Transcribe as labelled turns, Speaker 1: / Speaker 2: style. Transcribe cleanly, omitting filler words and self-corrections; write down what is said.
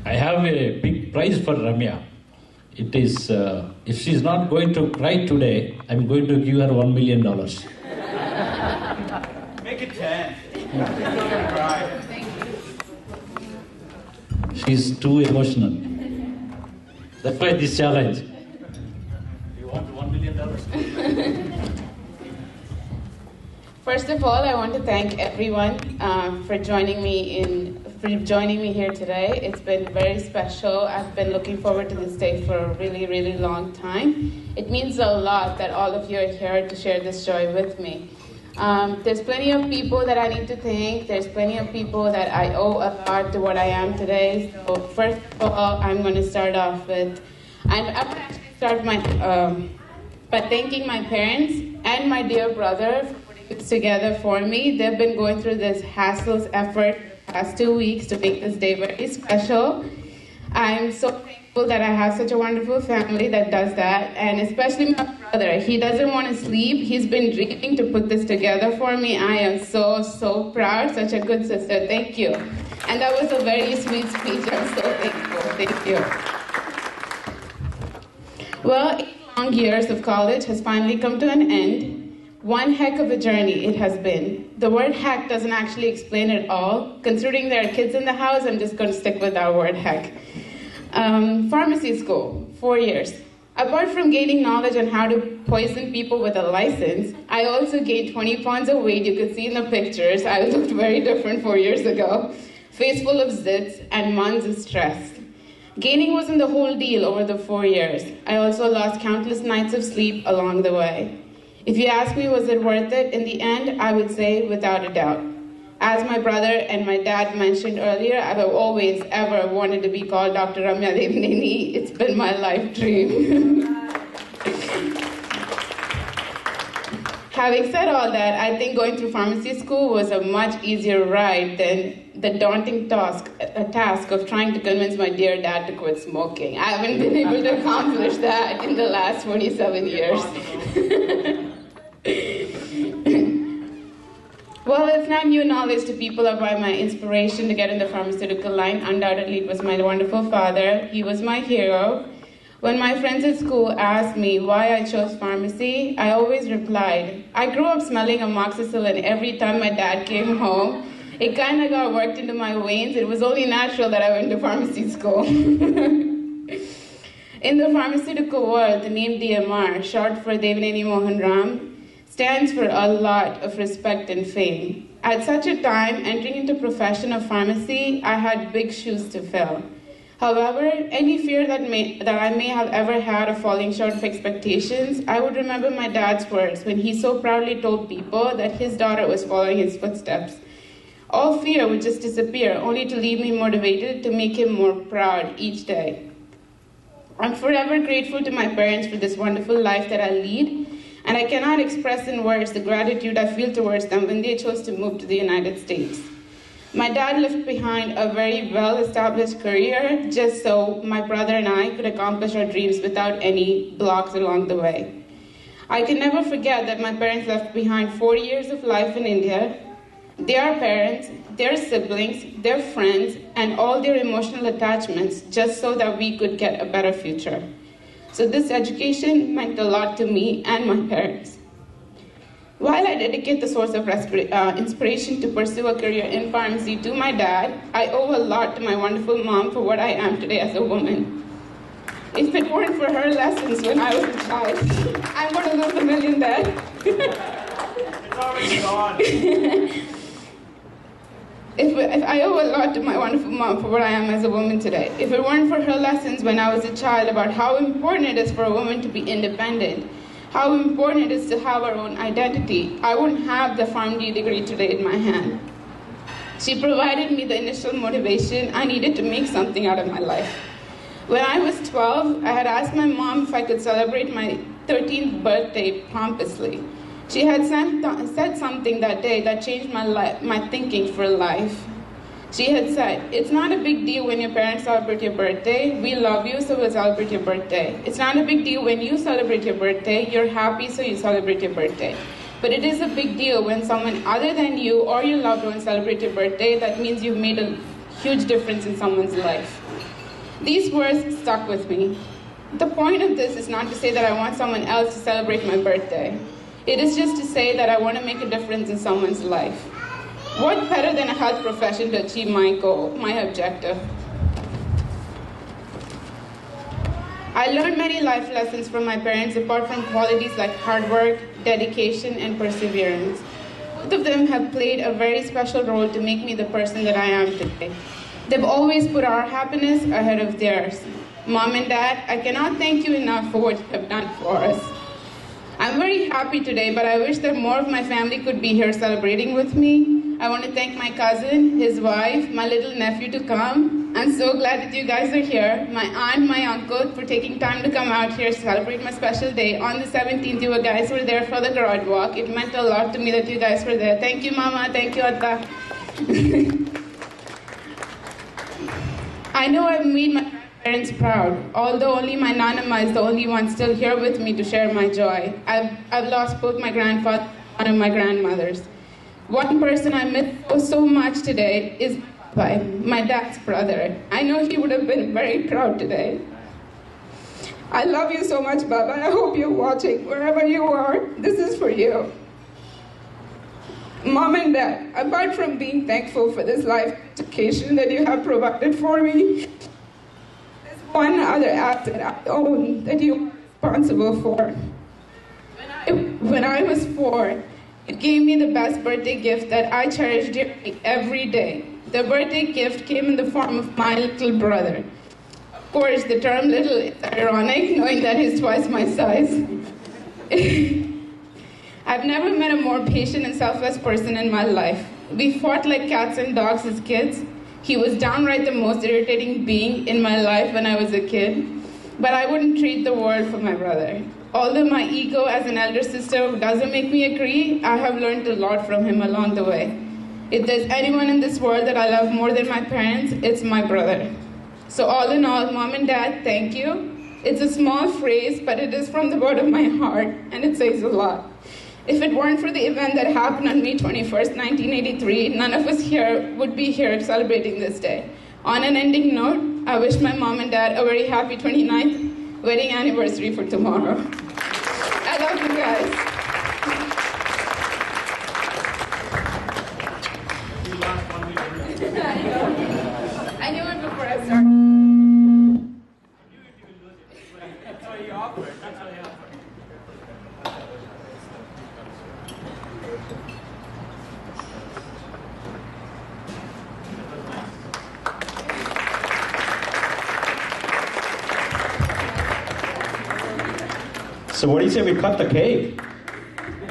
Speaker 1: I have a big prize for Ramya. It is, if she's not going to cry today, I'm going to give her $1 million.
Speaker 2: Make it 10. Cry.
Speaker 1: She's too emotional. That's why this challenge. You want $1 million?
Speaker 3: First of all, I want to thank everyone for joining me here today. It's been very special. I've been looking forward to this day for a really, really long time. It means a lot that all of you are here to share this joy with me. There's plenty of people that I need to thank. There's plenty of people that I owe a lot to what I am today. So first of all, I'm going to start off with, I'm going to actually start by thanking my parents and my dear brother for putting this together for me. They've been going through this hassless effort the past 2 weeks to make this day very special. I'm so thankful that I have such a wonderful family that does that, and especially my brother. He doesn't want to sleep. He's been dreaming to put this together for me. I am so, so proud. Such a good sister. Thank you. And that was a very sweet speech. I'm so thankful. Thank you. Well, 8 long years of college has finally come to an end. One heck of a journey it has been. The word heck doesn't actually explain it all. Considering there are kids in the house, I'm just going to stick with our word heck. Pharmacy school, 4 years. Apart from gaining knowledge on how to poison people with a license, I also gained 20 pounds of weight. You could see in the pictures. I looked very different 4 years ago. Face full of zits and months of stress. Gaining wasn't the whole deal over the 4 years. I also lost countless nights of sleep along the way. If you ask me, was it worth it? In the end, I would say without a doubt. As my brother and my dad mentioned earlier, I've always ever wanted to be called Dr. Ramya Devaneni. It's been my life dream. Having said all that, I think going through pharmacy school was a much easier ride than the daunting task of trying to convince my dear dad to quit smoking. I haven't been able to accomplish that in the last 27 years. Well, it's not new knowledge to people about my inspiration to get in the pharmaceutical line. Undoubtedly, it was my wonderful father. He was my hero. When my friends at school asked me why I chose pharmacy, I always replied, I grew up smelling amoxicillin every time my dad came home. It kind of got worked into my veins. It was only natural that I went to pharmacy school. In the pharmaceutical world, the name DMR, short for Devaneni Mohan Ram, stands for a lot of respect and fame. At such a time, entering into profession of pharmacy, I had big shoes to fill. However, any fear that I may have ever had of falling short of expectations, I would remember my dad's words when he so proudly told people that his daughter was following his footsteps. All fear would just disappear, only to leave me motivated to make him more proud each day. I'm forever grateful to my parents for this wonderful life that I lead, and I cannot express in words the gratitude I feel towards them when they chose to move to the United States. My dad left behind a very well-established career just so my brother and I could accomplish our dreams without any blocks along the way. I can never forget that my parents left behind 40 years of life in India, their parents, their siblings, their friends, and all their emotional attachments just so that we could get a better future. So this education meant a lot to me and my parents. While I dedicate the source of inspiration to pursue a career in pharmacy to my dad, I owe a lot to my wonderful mom for what I am today as a woman. If it weren't for her lessons when I was a child, I'm going to lose $1 million there.
Speaker 2: It's already gone.
Speaker 3: If I owe a lot to my wonderful mom for what I am as a woman today. If it weren't for her lessons when I was a child about how important it is for a woman to be independent, how important it is to have our own identity, I wouldn't have the PharmD degree today in my hand. She provided me the initial motivation I needed to make something out of my life. When I was 12, I had asked my mom if I could celebrate my 13th birthday pompously. She had said something that day that changed my thinking for life. She had said, it's not a big deal when your parents celebrate your birthday. We love you, so we'll celebrate your birthday. It's not a big deal when you celebrate your birthday. You're happy, so you celebrate your birthday. But it is a big deal when someone other than you or your loved one celebrates your birthday. That means you've made a huge difference in someone's life. These words stuck with me. The point of this is not to say that I want someone else to celebrate my birthday. It is just to say that I want to make a difference in someone's life. What better than a health profession to achieve my goal, my objective? I learned many life lessons from my parents, apart from qualities like hard work, dedication, and perseverance. Both of them have played a very special role to make me the person that I am today. They've always put our happiness ahead of theirs. Mom and Dad, I cannot thank you enough for what you have done for us. I'm very happy today, but I wish that more of my family could be here celebrating with me. I want to thank my cousin, his wife, my little nephew to come. I'm so glad that you guys are here. My aunt, my uncle, for taking time to come out here to celebrate my special day. On the 17th, you guys were there for the garage walk. It meant a lot to me that you guys were there. Thank you, Mama. Thank you, Atta. I know I've made my parents proud, although only my Nanama is the only one still here with me to share my joy. I've lost both my grandfather and one of my grandmothers. One person I miss so much today is my dad's brother. I know he would have been very proud today. I love you so much, Baba. I hope you're watching. Wherever you are, this is for you. Mom and Dad, apart from being thankful for this life education that you have provided for me, there's one other asset I own that you are responsible for. When I was 4, you gave me the best birthday gift that I cherish dearly every day. The birthday gift came in the form of my little brother. Of course, the term little is ironic, knowing that he's twice my size. I've never met a more patient and selfless person in my life. We fought like cats and dogs as kids. He was downright the most irritating being in my life when I was a kid. But I wouldn't trade the world for my brother. Although my ego as an elder sister doesn't make me agree, I have learned a lot from him along the way. If there's anyone in this world that I love more than my parents, it's my brother. So all in all, Mom and Dad, thank you. It's a small phrase, but it is from the bottom of my heart, and it says a lot. If it weren't for the event that happened on May 21st, 1983, none of us here would be here celebrating this day. On an ending note, I wish my mom and dad a very happy 29th wedding anniversary for tomorrow. I love you guys. I knew it before I started.
Speaker 2: That's why you offered. That's why you offered.
Speaker 4: So what do you say we cut the cake?